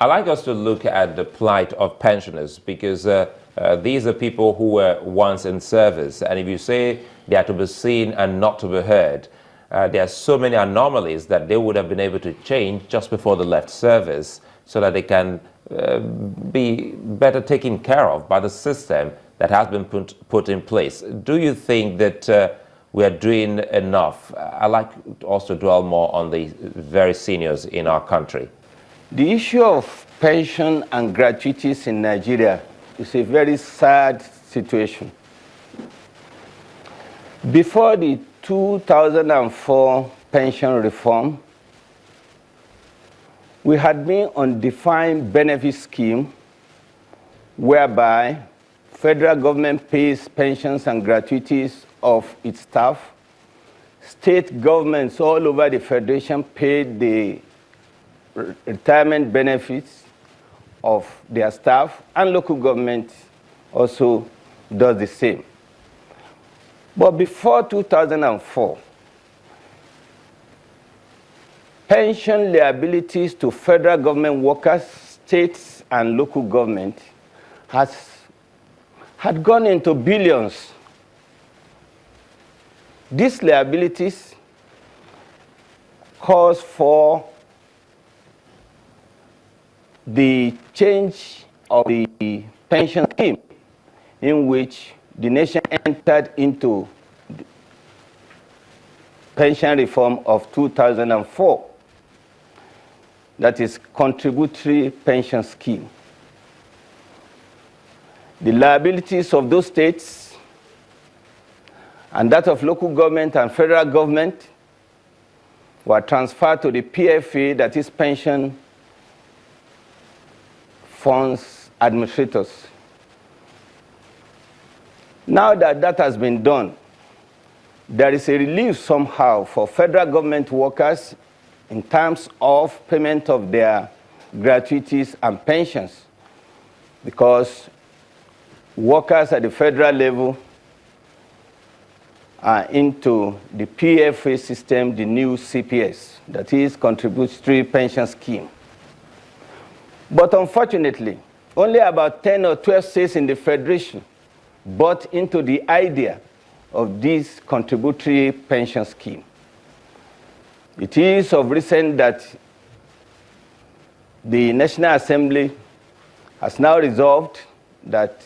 I'd like us to look at the plight of pensioners because these are people who were once in service. And if you say they are to be seen and not to be heard, there are so many anomalies that they would have been able to change just before they left service so that they can be better taken care of by the system that has been put in place. Do you think that we are doing enough? I'd like also to dwell more on the very seniors in our country. The issue of pension and gratuities in Nigeria is a very sad situation. Before the 2004 pension reform, we had been on defined benefit scheme whereby federal government pays pensions and gratuities of its staff. State governments all over the federation paid the retirement benefits of their staff, and local government also does the same. But before 2004, pension liabilities to federal government workers, states, and local government had gone into billions. These liabilities caused for the change of the pension scheme in which the nation entered into the pension reform of 2004, that is contributory pension scheme. The liabilities of those states and that of local government and federal government were transferred to the PFA, that is pension funds administrators. Now that that has been done, there is a relief somehow for federal government workers in terms of payment of their gratuities and pensions, because workers at the federal level are into the PFA system, the new CPS, that is contributory pension scheme. But unfortunately, only about 10 or 12 states in the Federation bought into the idea of this contributory pension scheme. It is of recent that the National Assembly has now resolved that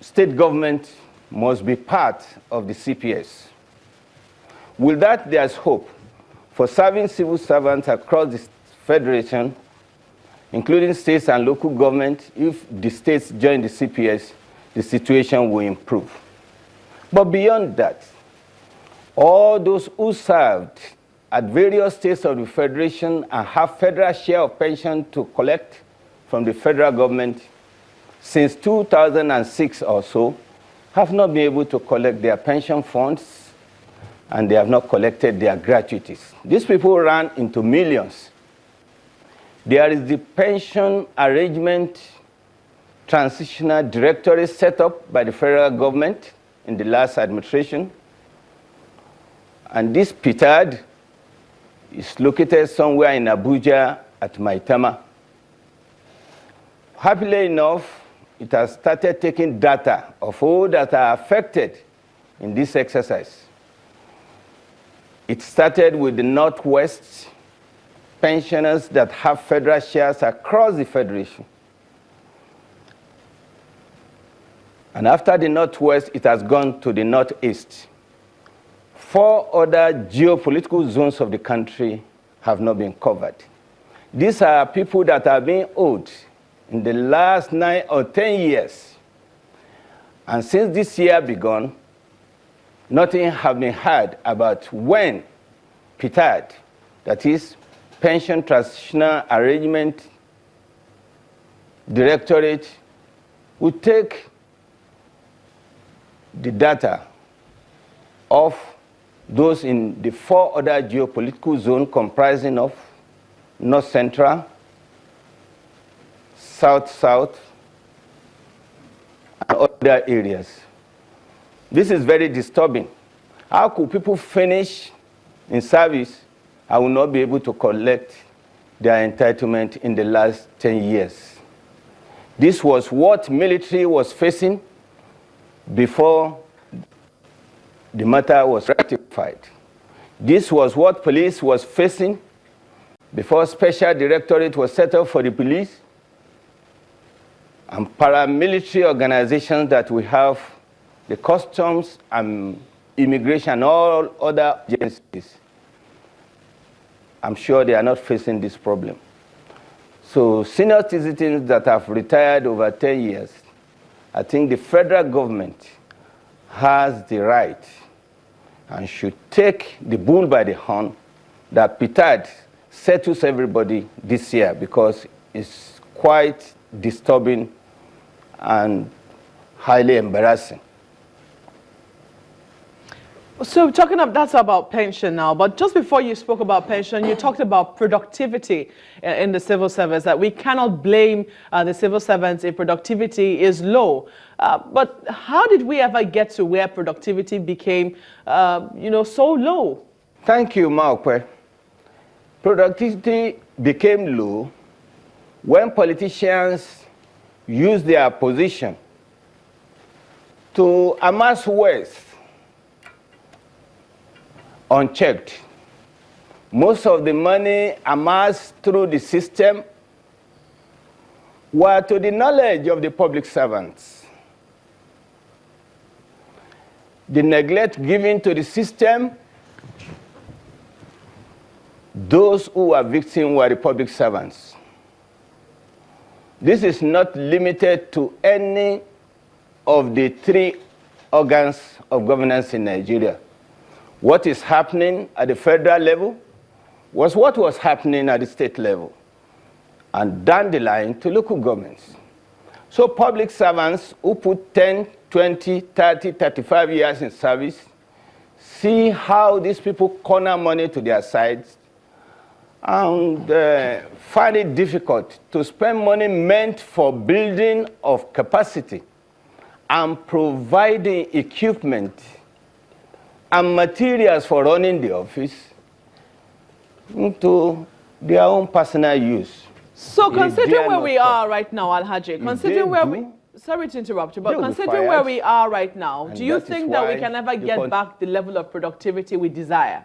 state government must be part of the CPS. With that, there's hope for serving civil servants across the Federation, including states and local government. If the states join the CPS, the situation will improve. But beyond that, all those who served at various states of the Federation and have federal share of pension to collect from the federal government since 2006 or so have not been able to collect their pension funds, and they have not collected their gratuities. These people ran into millions. There is the Pension Arrangement Transitional Directorate set up by the federal government in the last administration. And this PTAD is located somewhere in Abuja at Maitama. Happily enough, it has started taking data of all that are affected in this exercise. It started with the Northwest pensioners that have federal shares across the Federation. And after the Northwest, it has gone to the Northeast. 4 other geopolitical zones of the country have not been covered. These are people that are being owed in the last 9 or 10 years. And since this year begun, nothing has been heard about when PTAD, that is Pension Transitional Arrangement Directorate, will take the data of those in the 4 other geopolitical zones comprising of North Central, South South, and other areas. This is very disturbing. How could people finish in service I will not be able to collect their entitlement in the last 10 years. This was what military was facing before the matter was rectified. This was what police was facing before special directorate was set up for the police and paramilitary organizations that we have, the customs and immigration, all other agencies. I'm sure they are not facing this problem. So senior citizens that have retired over 10 years, I think the federal government has the right and should take the bull by the horn that petard settles everybody this year, because it's quite disturbing and highly embarrassing. So that's about pension now, but just before you spoke about pension, you talked about productivity in the civil service, that we cannot blame the civil servants if productivity is low. But how did we ever get to where productivity became, so low? Thank you, Maokwe. Productivity became low when politicians used their position to amass wealth unchecked. Most of the money amassed through the system were to the knowledge of the public servants. The neglect given to the system, those who were victims were the public servants. This is not limited to any of the three organs of governance in Nigeria. What is happening at the federal level was what was happening at the state level, and down the line to local governments. So public servants who put 10, 20, 30, 35 years in service see how these people corner money to their sides and find it difficult to spend money meant for building of capacity and providing equipment and materials for running the office into their own personal use. So considering where we are right now, Alhaji, considering where we... Sorry to interrupt you, but considering where we are right now, do you think that we can ever get back the level of productivity we desire?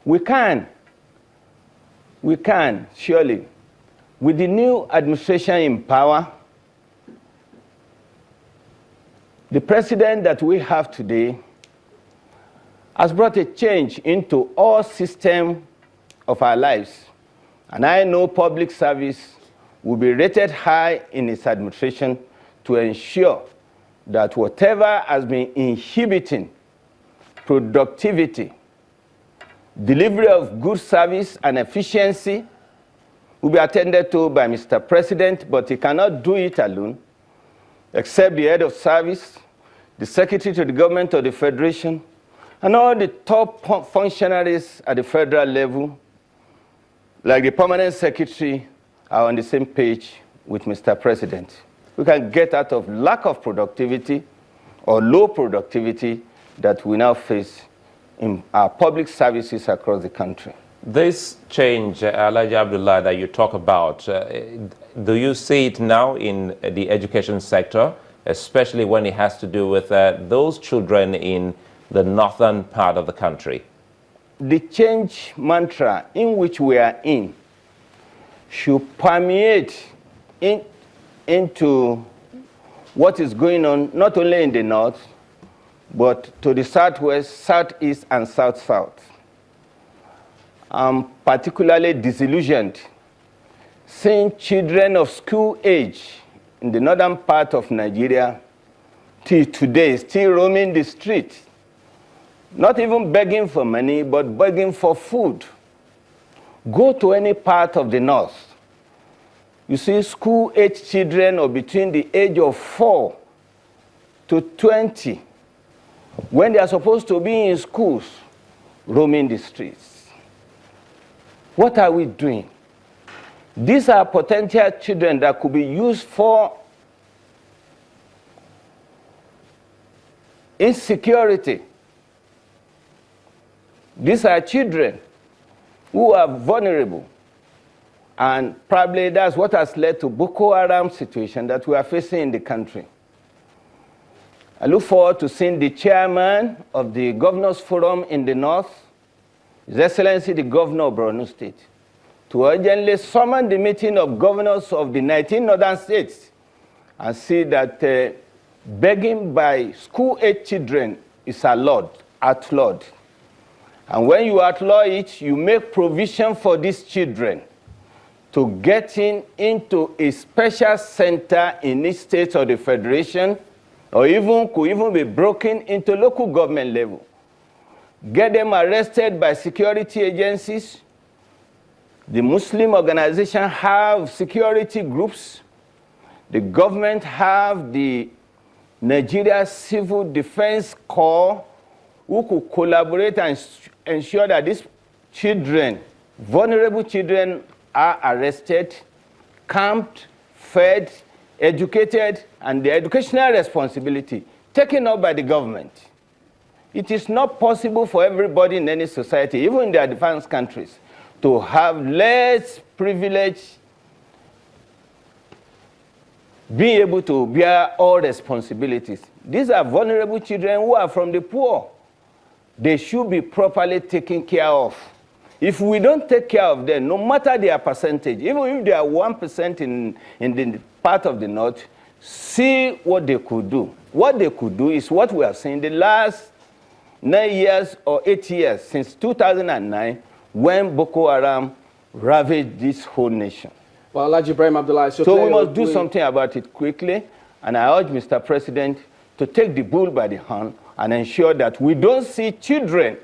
We can. We can, surely. With the new administration in power, the president that we have today has brought a change into all systems of our lives. And I know public service will be rated high in its administration to ensure that whatever has been inhibiting productivity, delivery of good service and efficiency will be attended to by Mr. President, but he cannot do it alone, except the head of service, the secretary to the government of the federation, and all the top functionaries at the federal level, like the permanent secretary, are on the same page with Mr. President. We can get out of lack of productivity or low productivity that we now face in our public services across the country. This change, Alhaji Abdullahi, that you talk about, do you see it now in the education sector, especially when it has to do with those children in the northern part of the country? The change mantra in which we are in should permeate into what is going on, not only in the north, but to the southwest, southeast, and south-south. I'm particularly disillusioned seeing children of school age in the northern part of Nigeria till today still roaming the street, not even begging for money, but begging for food. Go to any part of the north. You see school-age children of between the age of 4 to 20, when they are supposed to be in schools, roaming the streets. What are we doing? These are potential children that could be used for insecurity. These are children who are vulnerable. And probably that's what has led to Boko Haram situation that we are facing in the country. I look forward to seeing the chairman of the Governors Forum in the North, His Excellency the Governor of Borno State, to urgently summon the meeting of governors of the 19 northern states and see that begging by school-age children is outlawed. And when you outlaw it, you make provision for these children to getting into a special center in each state of the federation, or could even be broken into local government level. Get them arrested by security agencies. The Muslim organization have security groups. The government have the Nigeria Civil Defense Corps who could collaborate and ensure that these children, vulnerable children, are arrested, camped, fed, educated, and the educational responsibility taken up by the government. It is not possible for everybody in any society, even in the advanced countries, to have less privilege, being able to bear all responsibilities. These are vulnerable children who are from the poor. They should be properly taken care of. If we don't take care of them, no matter their percentage, even if they are 1% in the part of the North, see what they could do. What they could do is what we have seen the last 9 years or 8 years, since 2009, when Boko Haram ravaged this whole nation. Well, Alhaji Ibrahim Abdullahi, so we must do something about it quickly, and I urge Mr. President to take the bull by the horn and ensure that we don't see children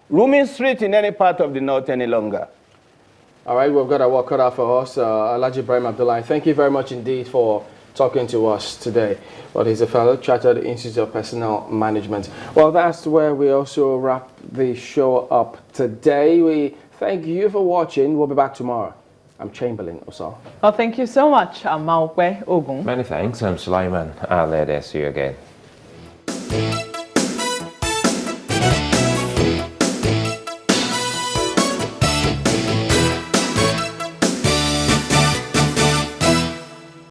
roaming street in any part of the North any longer. All right, we've got our work cut out for us. Alhaji Ibrahim Abdullahi, thank you very much indeed for talking to us today. Well, he's a fellow Chartered Institute of Personnel Management. Well, that's where we also wrap the show up today. We thank you for watching. We'll be back tomorrow. I'm Chamberlain Osal. Well, thank you so much, Maokwe Ogun. Many thanks. I'm Sulaiman. I'll see you again.